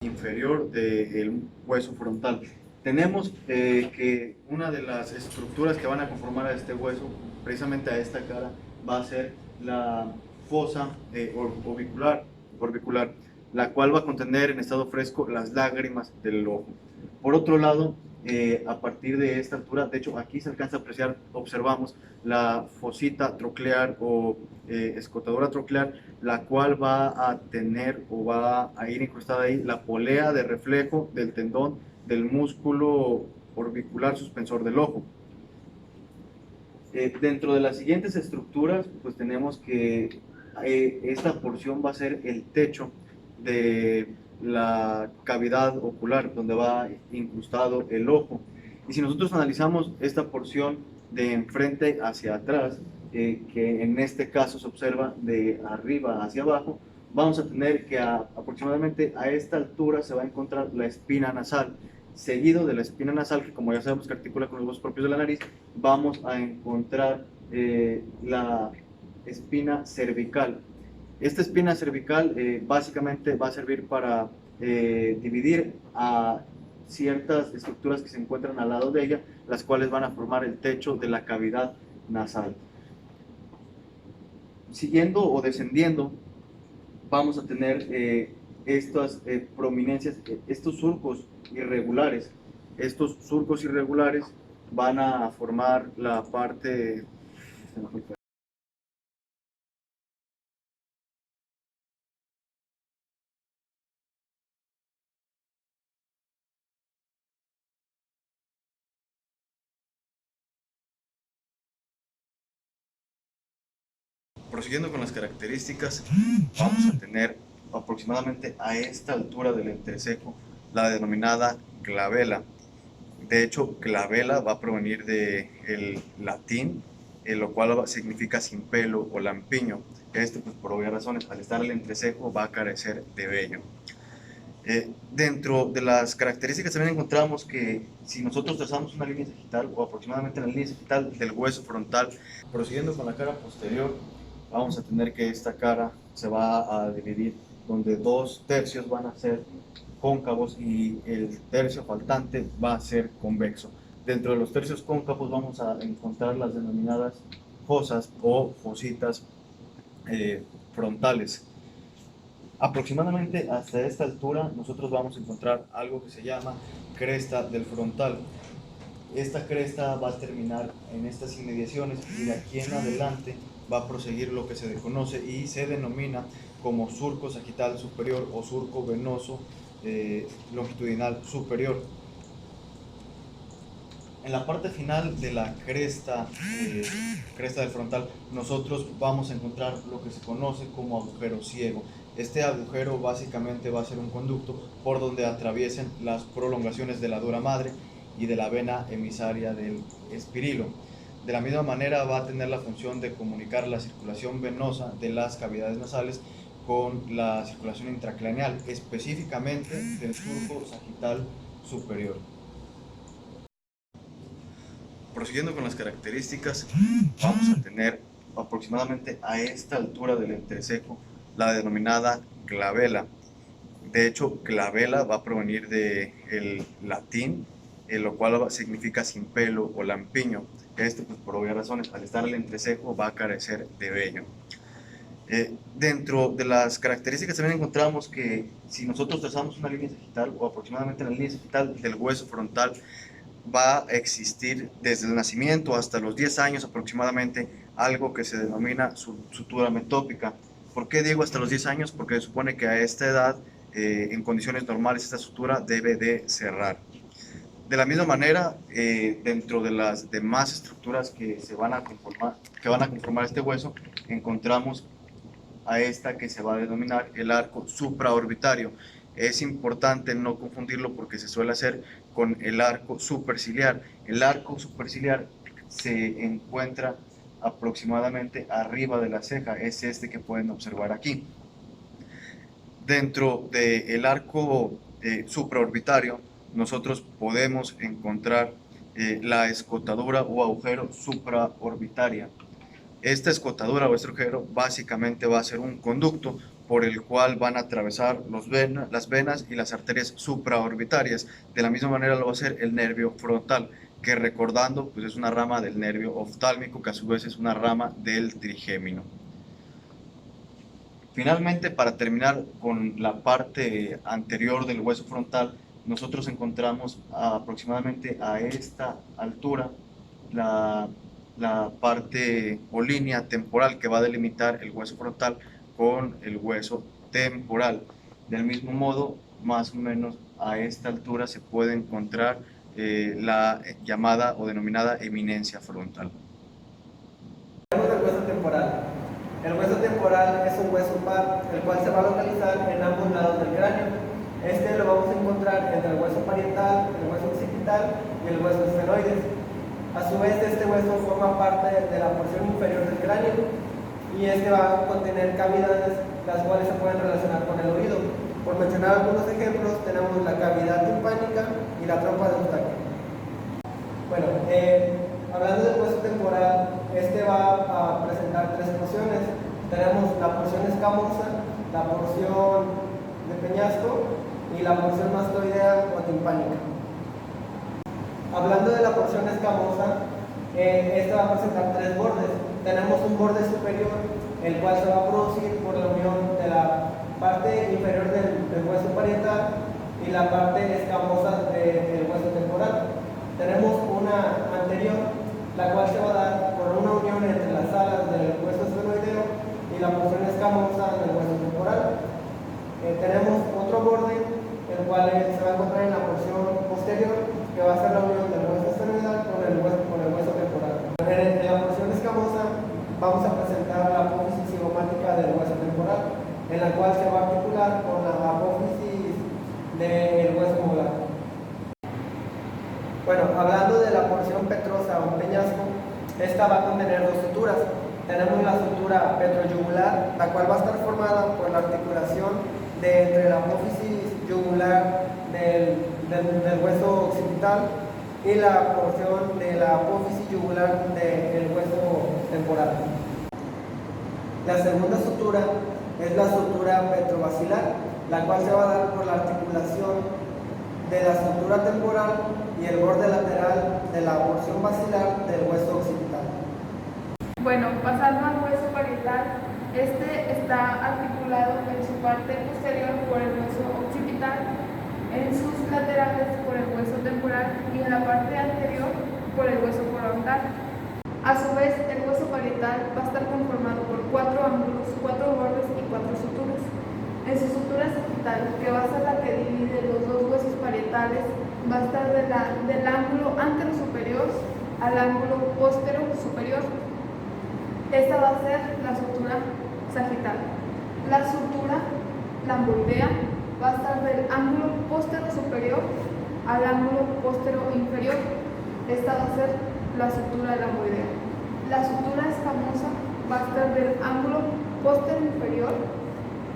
inferior del hueso frontal. Tenemos que una de las estructuras que van a conformar a este hueso, precisamente a esta cara, va a ser la fosa orbicular, la cual va a contener en estado fresco las lágrimas del ojo. Por otro lado, a partir de esta altura, de hecho aquí se alcanza a apreciar, observamos la fosita troclear o escotadura troclear, la cual va a tener o va a ir incrustada ahí la polea de reflejo del tendón del músculo orbicular suspensor del ojo. Dentro de las siguientes estructuras, pues tenemos que esta porción va a ser el techo de la cavidad ocular, donde va incrustado el ojo. Y si nosotros analizamos esta porción de enfrente hacia atrás, que en este caso se observa de arriba hacia abajo, vamos a tener que aproximadamente a esta altura se va a encontrar la espina nasal. Seguido de la espina nasal, que como ya sabemos que articula con los huesos propios de la nariz, vamos a encontrar la espina cervical. Esta espina cervical básicamente va a servir para dividir a ciertas estructuras que se encuentran al lado de ella, las cuales van a formar el techo de la cavidad nasal. Siguiendo o descendiendo, vamos a tener estas prominencias, estos surcos irregulares. Estos surcos irregulares van a formar la parte... Prosiguiendo con las características, vamos a tener aproximadamente a esta altura del entrecejo la denominada glabela. De hecho, glabela va a provenir del latín, lo cual significa sin pelo o lampiño. Esto, pues, por obvias razones, al estar el entrecejo va a carecer de vello. Dentro de las características también encontramos que si nosotros trazamos una línea sagital o aproximadamente la línea sagital del hueso frontal, prosiguiendo con la cara posterior, vamos a tener que esta cara se va a dividir, donde 2/3 van a ser cóncavos y el tercio faltante va a ser convexo. Dentro de los tercios cóncavos vamos a encontrar las denominadas fosas o fositas frontales. Aproximadamente hasta esta altura nosotros vamos a encontrar algo que se llama cresta del frontal. Esta cresta va a terminar en estas inmediaciones y de aquí en adelante va a proseguir lo que se conoce y se denomina como surco sagital superior o surco venoso longitudinal superior. En la parte final de la cresta del frontal, nosotros vamos a encontrar lo que se conoce como agujero ciego. Este agujero básicamente va a ser un conducto por donde atraviesen las prolongaciones de la dura madre y de la vena emisaria del espirilo. De la misma manera va a tener la función de comunicar la circulación venosa de las cavidades nasales con la circulación intracraneal, específicamente del surco sagital superior. Prosiguiendo con las características, vamos a tener aproximadamente a esta altura del entrecejo la denominada glabela. De hecho, glabela va a provenir del latín, lo cual significa sin pelo o lampiño. Esto, pues, por obvias razones, al estar el entrecejo va a carecer de vello. Dentro de las características también encontramos que si nosotros trazamos una línea sagital o aproximadamente la línea sagital del hueso frontal, va a existir desde el nacimiento hasta los 10 años aproximadamente algo que se denomina sutura metópica. ¿Por qué digo hasta los 10 años? Porque se supone que a esta edad, en condiciones normales, esta sutura debe de cerrar. De la misma manera, dentro de las demás estructuras que van a conformar este hueso, encontramos a esta que se va a denominar el arco supraorbitario. Es importante no confundirlo porque se suele hacer con el arco superciliar. El arco superciliar se encuentra aproximadamente arriba de la ceja, es este que pueden observar aquí. Dentro del arco supraorbitario nosotros podemos encontrar la escotadura o agujero supraorbitaria. Esta escotadura o este agujero básicamente va a ser un conducto por el cual van a atravesar las venas y las arterias supraorbitarias. De la misma manera lo va a hacer el nervio frontal, que recordando, pues es una rama del nervio oftálmico, que a su vez es una rama del trigémino. Finalmente, para terminar con la parte anterior del hueso frontal, nosotros encontramos aproximadamente a esta altura la parte o línea temporal que va a delimitar el hueso frontal con el hueso temporal. Del mismo modo, más o menos a esta altura se puede encontrar la llamada o denominada eminencia frontal. El hueso temporal. El hueso temporal es un hueso par, el cual se va a localizar en ambos lados del cráneo. Este lo vamos a encontrar entre el hueso parietal, el hueso occipital y el hueso esfenoides. A su vez, este hueso forma parte de la porción inferior del cráneo y este va a contener cavidades las cuales se pueden relacionar con el oído. Por mencionar algunos ejemplos, tenemos la cavidad timpánica y la trompa de Eustaquio. Bueno, hablando del hueso temporal, este va a presentar tres porciones. Tenemos la porción escamosa, la porción de peñasco y la porción mastoidea o timpánica. Hablando de la porción escamosa, esta va a presentar tres bordes. Tenemos un borde superior, el cual se va a producir por la unión de la parte inferior del hueso parietal y la parte escamosa del hueso temporal. Tenemos una anterior, la cual se va a dar por una unión entre las alas del hueso esfenoideo y la porción escamosa del hueso temporal. Tenemos otro borde, el cual se va a encontrar en la porción posterior, que va a ser la unión del hueso esfenoidal con el hueso temporal. En la porción escamosa vamos a presentar la apófisis cigomática del hueso temporal, en la cual se va a articular con la apófisis del hueso molar. Bueno, hablando de la porción petrosa o peñasco, esta va a contener dos suturas. Tenemos la sutura petroyugular, la cual va a estar formada por la articulación entre la apófisis yugular del hueso occipital y la porción de la apófisis yugular del hueso temporal. La segunda sutura es la sutura petrobasilar, la cual se va a dar por la articulación de la sutura temporal y el borde lateral de la porción basilar del hueso occipital. Bueno, pasando al hueso parietal, este está articulado en su parte posterior por el hueso occipital, en sus laterales por el hueso temporal y en la parte anterior por el hueso frontal. A su vez, el hueso parietal va a estar conformado por 4 ángulos, 4 bordes y 4 suturas. En su sutura sagital, que va a ser la que divide los dos huesos parietales, va a estar del ángulo antero superior al ángulo póstero superior. Esta va a ser la sutura sagital. La sutura lamboidea va a estar del ángulo póstero superior al ángulo póstero inferior. Esta va a ser la sutura lamboidea. La sutura escamosa va a estar del ángulo póstero inferior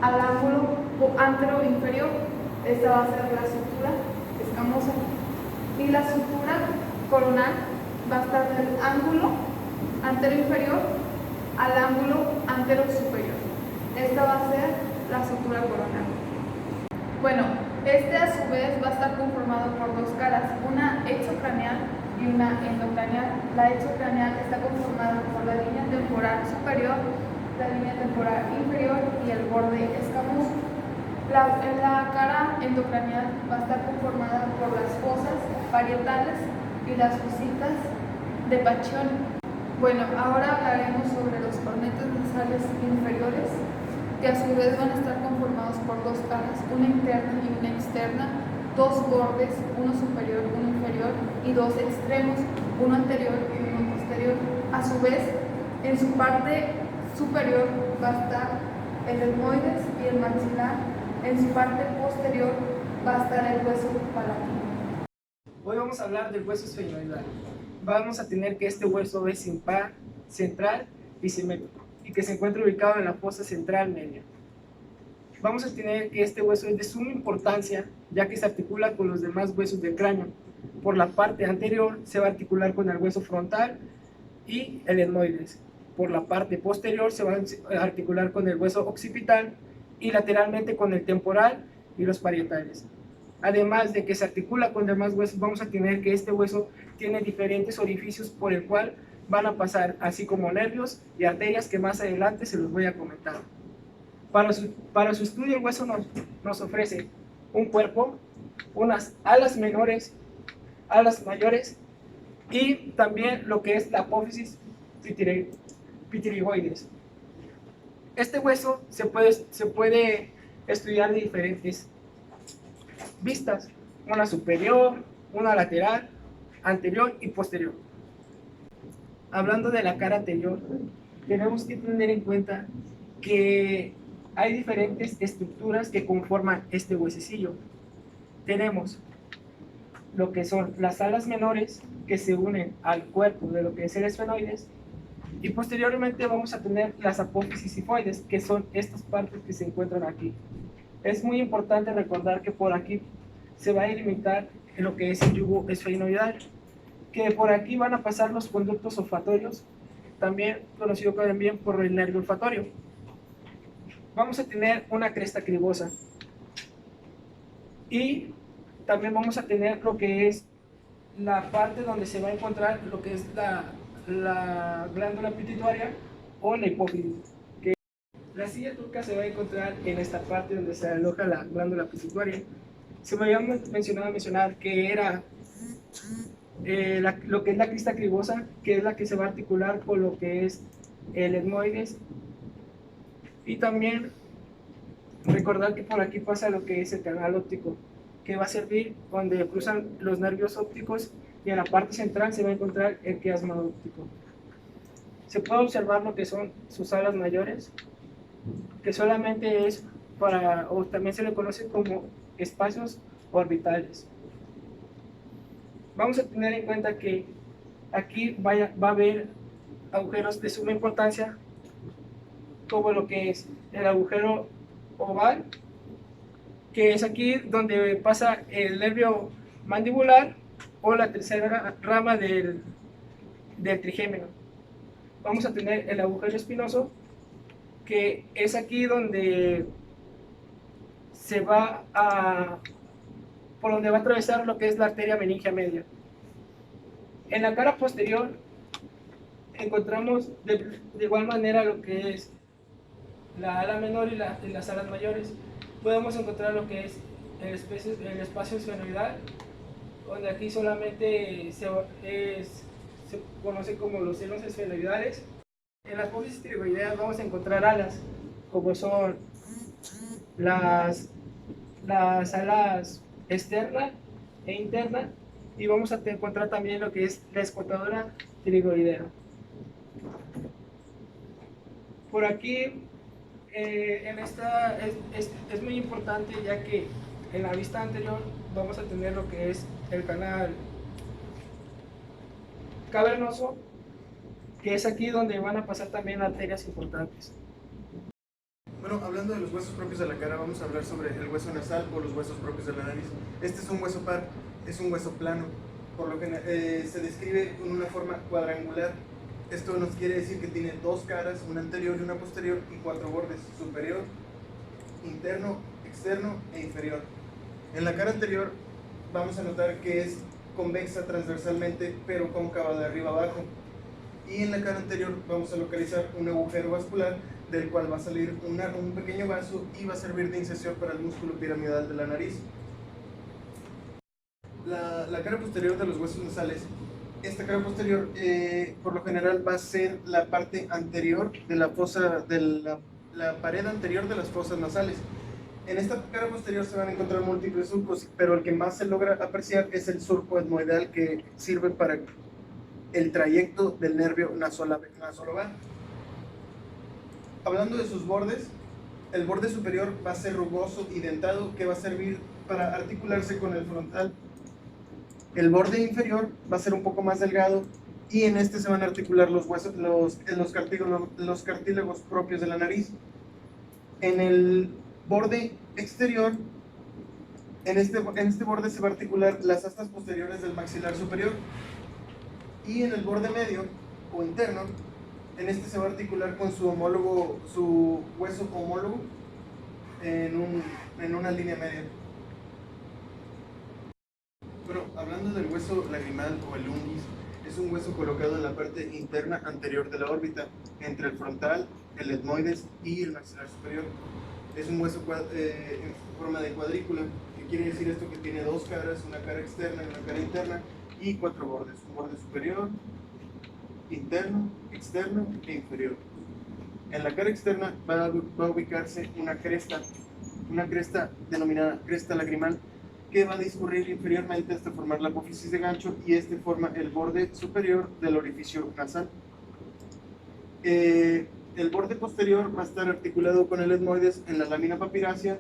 al ángulo antero inferior. Esta va a ser la sutura escamosa. Y la sutura coronal va a estar del ángulo antero inferior al ángulo antero superior. Esta va a ser la sutura coronal. Bueno, este a su vez va a estar conformado por dos caras, una exocraneal y una endocraneal. La exocraneal está conformada por la línea temporal superior, la línea temporal inferior y el borde escamoso. La cara endocraneal va a estar conformada por las fosas parietales y las fositas de Pacchioni. Bueno, ahora hablaremos sobre los cornetes nasales inferiores, que a su vez van a estar conformados por dos caras, una interna y una externa, dos bordes, uno superior, uno inferior, y dos extremos, uno anterior y uno posterior. A su vez, en su parte superior va a estar el etmoides y el maxilar. En su parte posterior va a estar el hueso palatino. Hoy vamos a hablar del hueso esfenoidal. Vamos a tener que este hueso es impar, central y simétrico, y que se encuentra ubicado en la fosa central media. Vamos a tener que este hueso es de suma importancia, ya que se articula con los demás huesos del cráneo. Por la parte anterior se va a articular con el hueso frontal y el etmoides. Por la parte posterior se va a articular con el hueso occipital y lateralmente con el temporal y los parietales. Además de que se articula con demás huesos, vamos a tener que este hueso tiene diferentes orificios por el cual van a pasar, así como nervios y arterias que más adelante se los voy a comentar. Para su estudio el hueso nos ofrece un cuerpo, unas alas menores, alas mayores y también lo que es la apófisis pitiringoides. Este hueso se puede estudiar de diferentes vistas, una superior, una lateral, anterior y posterior. Hablando de la cara anterior, tenemos que tener en cuenta que hay diferentes estructuras que conforman este huesecillo. Tenemos lo que son las alas menores que se unen al cuerpo de lo que es el esfenoides, y posteriormente vamos a tener las apófisis sifoides, que son estas partes que se encuentran aquí. Es muy importante recordar que por aquí se va a delimitar lo que es el yugo esfenoidal, que por aquí van a pasar los conductos olfatorios, también conocido también por el nervio olfatorio. Vamos a tener una cresta cribosa y también vamos a tener lo que es la parte donde se va a encontrar lo que es la glándula pituitaria o la hipófisis. La silla turca se va a encontrar en esta parte donde se aloja la glándula pituitaria. Se me había mencionado que era lo que es la crista cribosa, que es la que se va a articular con lo que es el etmoides, y también recordar que por aquí pasa lo que es el canal óptico, que va a servir donde cruzan los nervios ópticos, y en la parte central se va a encontrar el quiasma óptico. Se puede observar lo que son sus alas mayores, que solamente es para, o también se le conoce como espacios orbitales. Vamos a tener en cuenta que aquí va a haber agujeros de suma importancia, como lo que es el agujero oval, que es aquí donde pasa el nervio mandibular o la tercera rama del trigémino. Vamos a tener el agujero espinoso, que es aquí donde por donde va a atravesar lo que es la arteria meningia media. En la cara posterior encontramos de igual manera lo que es la ala menor y las alas mayores. Podemos encontrar lo que es el espacio esfenoidal, donde aquí solamente se conoce como los senos esfenoidales. En las apófisis tiroideas vamos a encontrar alas, como son las alas externa e interna, y vamos a encontrar también lo que es la escotadora tiroidea. Por aquí es muy importante, ya que en la vista anterior vamos a tener lo que es el canal cavernoso, que es aquí donde van a pasar también arterias importantes. Bueno, hablando de los huesos propios de la cara, vamos a hablar sobre el hueso nasal o los huesos propios de la nariz. Este es un hueso par, es un hueso plano, por lo que se describe con una forma cuadrangular. Esto nos quiere decir que tiene dos caras, una anterior y una posterior, y cuatro bordes: superior, interno, externo e inferior. En la cara anterior vamos a notar que es convexa transversalmente, pero cóncava de arriba abajo. Y en la cara anterior vamos a localizar un agujero vascular, del cual va a salir un pequeño vaso y va a servir de incisión para el músculo piramidal de la nariz. La cara posterior de los huesos nasales, esta cara posterior por lo general va a ser la parte anterior de la fosa, la pared anterior de las fosas nasales. En esta cara posterior se van a encontrar múltiples surcos, pero el que más se logra apreciar es el surco etmoidal, que sirve para el trayecto del nervio nasoloval. Hablando de sus bordes, el borde superior va a ser rugoso y dentado, que va a servir para articularse con el frontal. El borde inferior va a ser un poco más delgado, y en este se van a articular los huesos, los cartílagos propios de la nariz. En el borde exterior, en este borde se va a articular las astas posteriores del maxilar superior, y en el borde medio o interno, en este se va a articular con su hueso homólogo, en una línea media. Bueno, hablando del hueso lagrimal o el unguis, es un hueso colocado en la parte interna anterior de la órbita, entre el frontal, el etmoides y el maxilar superior. Es un hueso en forma de cuadrícula. ¿Qué quiere decir esto? Que tiene dos caras, una cara externa y una cara interna, y cuatro bordes: un borde superior, interno, externo e inferior. En la cara externa va a ubicarse una cresta denominada cresta lagrimal, que va a discurrir inferiormente hasta formar la apófisis de gancho, y este forma el borde superior del orificio nasal. El borde posterior va a estar articulado con el etmoides en la lámina papirácea,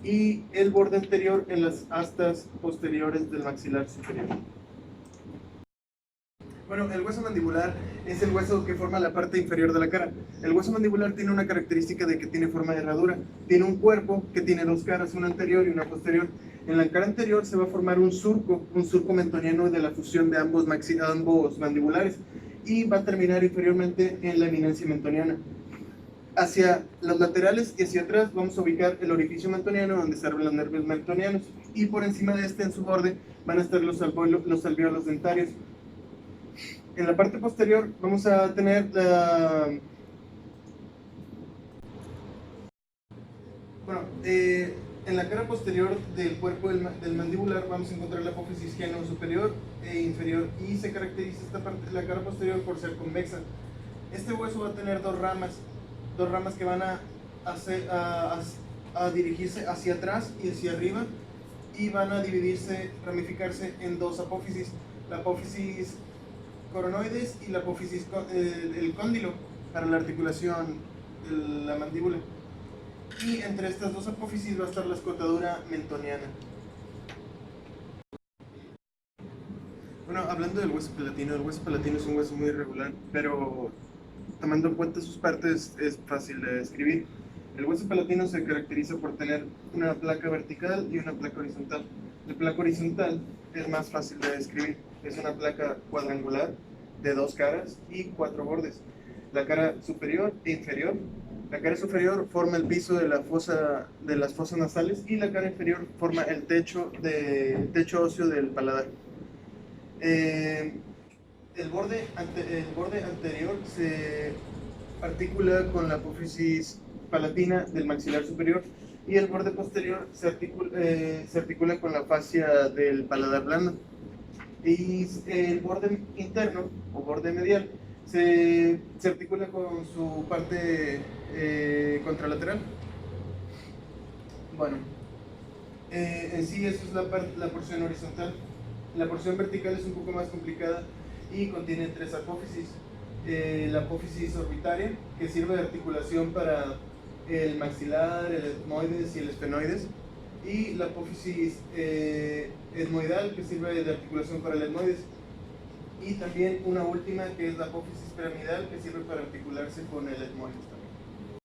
y el borde anterior en las astas posteriores del maxilar superior. Bueno, el hueso mandibular es el hueso que forma la parte inferior de la cara. El hueso mandibular tiene una característica de que tiene forma de herradura. Tiene un cuerpo que tiene dos caras, una anterior y una posterior. En la cara anterior se va a formar un surco mentoniano de la fusión de ambos mandibulares, y va a terminar inferiormente en la eminencia mentoniana. Hacia los laterales y hacia atrás vamos a ubicar el orificio mentoniano, donde se abren los nervios mentonianos, y por encima de este, en su borde, van a estar los alvéolos dentarios. En la parte posterior vamos a tener en la cara posterior del cuerpo del mandibular vamos a encontrar la apófisis geno superior e inferior, y se caracteriza esta parte de la cara posterior por ser convexa. Este hueso va a tener dos ramas que van a dirigirse hacia atrás y hacia arriba, y van a ramificarse en dos apófisis: la apófisis coronoides y la apófisis el cóndilo, para la articulación de la mandíbula. Y entre estas dos apófisis va a estar la escotadura mentoniana. Bueno, hablando del hueso palatino, el hueso palatino es un hueso muy irregular, pero tomando en cuenta sus partes es fácil de describir. El hueso palatino se caracteriza por tener una placa vertical y una placa horizontal. La placa horizontal es más fácil de describir. Es una placa cuadrangular de dos caras y cuatro bordes. La cara superior e inferior. La cara superior forma el piso de las fosas nasales, y la cara inferior forma el techo óseo del paladar. El borde anterior se articula con la apófisis palatina del maxilar superior, y el borde posterior se articula con la fascia del paladar blando. Y el borde interno o borde medial se articula con su parte contralateral. Bueno, en sí eso es la porción horizontal. La porción vertical es un poco más complicada y contiene tres apófisis. La apófisis orbitaria, que sirve de articulación para el maxilar, el etmoides y el esfenoides, y la apófisis etmoidal, que sirve de articulación para el etmoides, y también una última, que es la apófisis piramidal, que sirve para articularse con el etmoides también.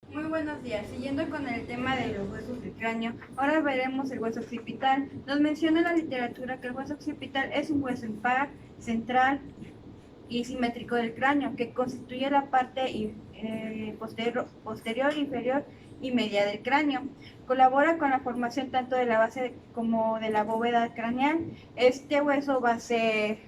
Muy buenos días. Siguiendo con el tema de los huesos del cráneo, ahora veremos el hueso occipital. Nos menciona la literatura que el hueso occipital es un hueso impar, central y simétrico del cráneo, que constituye la parte posterior, inferior y media del cráneo. Colabora con la formación tanto de la base como de la bóveda craneal. Este hueso va a ser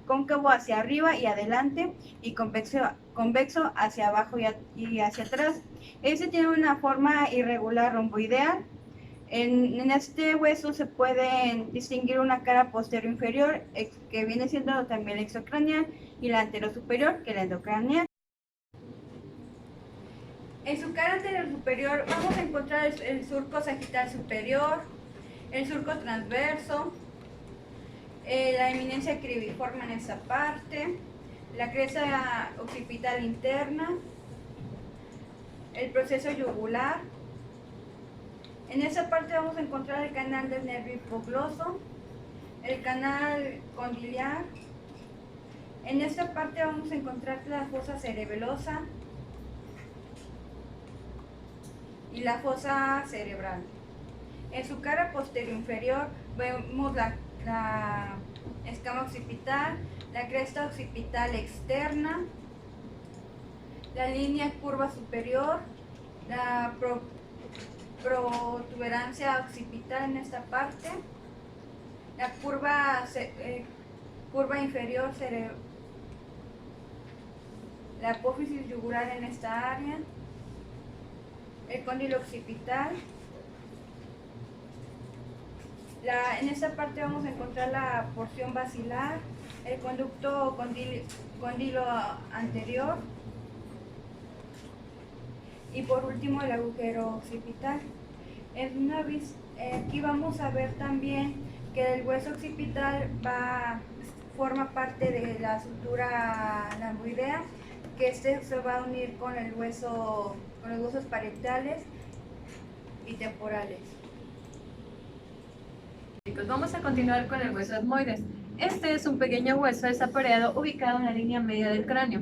cóncavo hacia arriba y adelante, y convexo hacia abajo y hacia atrás. Este tiene una forma irregular romboidal. En este hueso se pueden distinguir una cara posterior inferior, que viene siendo también el exocraneal, y la anterior superior, que es la endocraneal. En su cara anterior superior vamos a encontrar el surco sagital superior, el surco transverso, la eminencia cribiforme en esa parte, la cresta occipital interna, el proceso yugular. En esa parte vamos a encontrar el canal del nervio hipogloso, el canal condiliar. En esta parte vamos a encontrar la fosa cerebelosa y la fosa cerebral. En su cara posterior inferior vemos la escama occipital, la cresta occipital externa, la línea curva superior, protuberancia occipital en esta parte, la curva inferior la apófisis yugular en esta área, el cóndilo occipital. En esta parte vamos a encontrar la porción basilar, el conducto cóndilo anterior y por último el agujero occipital. Aquí vamos a ver también que el hueso occipital forma parte de la sutura lamboidea, que se va a unir con los huesos parietales y temporales. Chicos, vamos a continuar con el hueso etmoides. Este es un pequeño hueso desapareado ubicado en la línea media del cráneo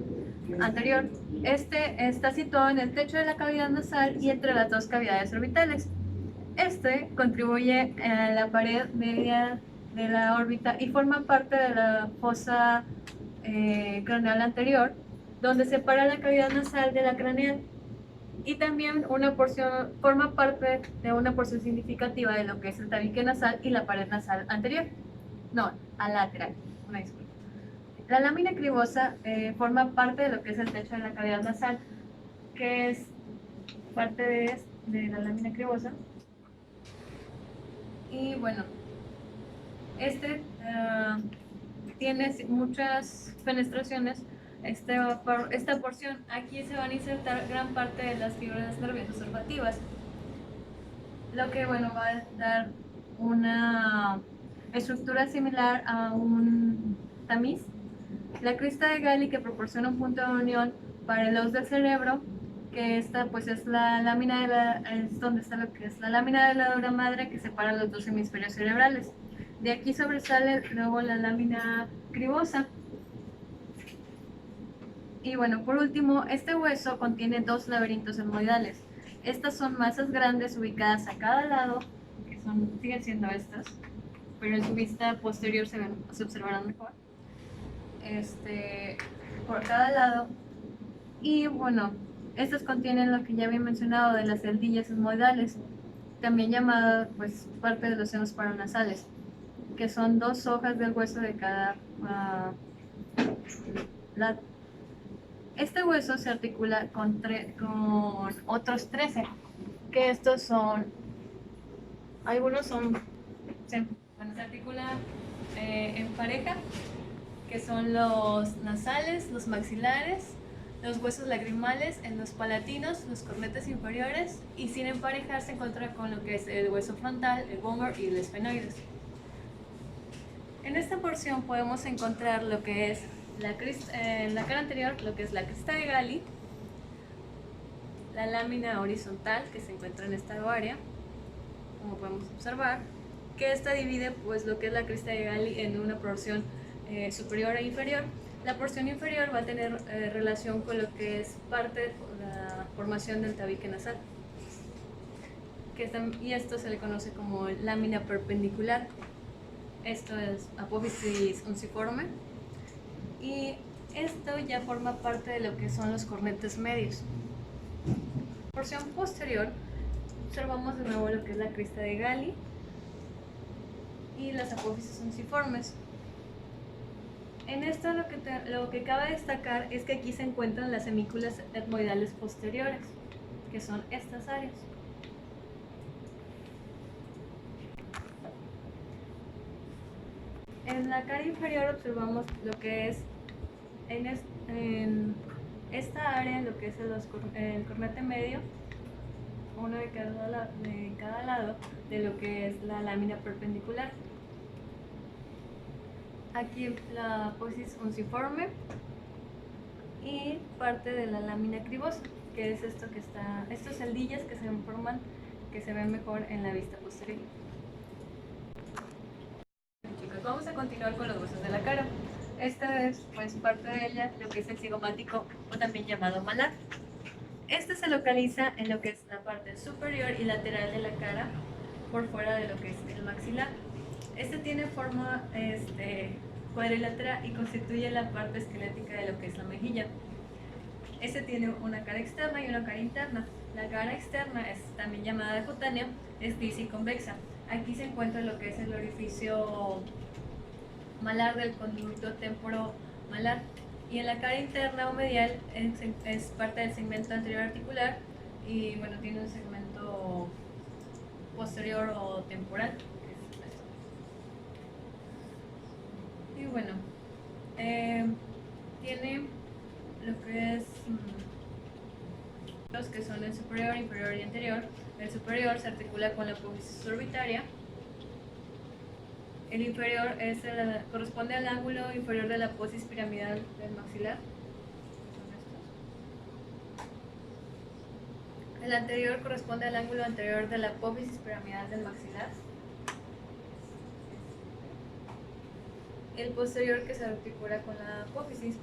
anterior. Este está situado en el techo de la cavidad nasal y entre las dos cavidades orbitales. Este contribuye a la pared media de la órbita y forma parte de la fosa craneal anterior, donde separa la cavidad nasal de la craneal, y también forma parte de una porción significativa de lo que es el tabique nasal y la pared nasal anterior, lateral, una disculpa. La lámina cribosa forma parte de lo que es el techo de la cavidad nasal, que es parte de la lámina cribosa. Y bueno, tiene muchas fenestraciones. Esta porción, aquí se van a insertar gran parte de las fibras nerviosas olfativas, lo que va a dar una estructura similar a un tamiz. La crista de Galli, que proporciona un punto de unión para el os del cerebro, que esta pues es la lámina es donde está lo que es la lámina de la dura madre que separa los dos hemisferios cerebrales. De aquí sobresale luego la lámina cribosa. Y bueno, por último, este hueso contiene dos laberintos etmoidales. Estas son masas grandes ubicadas a cada lado, que siguen siendo estas, pero en su vista posterior se observarán mejor. Por cada lado. Y bueno, estas contienen lo que ya había mencionado de las celdillas etmoidales, también llamadas pues parte de los senos paranasales, que son dos hojas del hueso de cada lado. Este hueso se articula con otros 13, que estos son, algunos son, se articulan en pareja, que son los nasales, los maxilares, los huesos lagrimales, en los palatinos, los cornetes inferiores, y sin emparejar se encuentra con lo que es el hueso frontal, el vomer y el esfenoides. En esta porción podemos encontrar lo que es en la cara anterior, lo que es la crista de Galli, la lámina horizontal que se encuentra en esta área, como podemos observar, que esta divide pues lo que es la crista de Galli en una porción superior e inferior. La porción inferior va a tener relación con lo que es parte de la formación del tabique nasal, y esto se le conoce como lámina perpendicular. Esto es apófisis unciforme, y esto ya forma parte de lo que son los cornetes medios. Porción posterior, observamos de nuevo lo que es la crista de Galli y las apófisis unciformes. En esto lo que cabe destacar es que aquí se encuentran las hemículas etmoidales posteriores, que son estas áreas. En la cara inferior observamos lo que es en esta área, lo que es el cornete medio, uno de cada lado de lo que es la lámina perpendicular. Aquí la apófisis unciforme y parte de la lámina cribosa, que es estas celdillas que se forman, que se ven mejor en la vista posterior. Chicos, vamos a continuar con los huesos de la cara. Esta es pues parte de ella, lo que es el cigomático, o también llamado malar. Este se localiza en lo que es la parte superior y lateral de la cara, por fuera de lo que es el maxilar. Este tiene forma cuadrilátera y constituye la parte esquelética de lo que es la mejilla. Este tiene una cara externa y una cara interna. La cara externa es también llamada de cutáneo, es lisa y convexa. Aquí se encuentra lo que es el orificio malar del conducto temporomalar. Y en la cara interna o medial es parte del segmento anterior articular y bueno, tiene un segmento posterior o temporal. Y bueno, tiene lo que es los que son el superior, inferior y anterior. El superior se articula con la apófisis orbitaria. El inferior corresponde al ángulo inferior de la apófisis piramidal del maxilar. El anterior corresponde al ángulo anterior de la apófisis piramidal del maxilar. El posterior que se articula con la apófisis.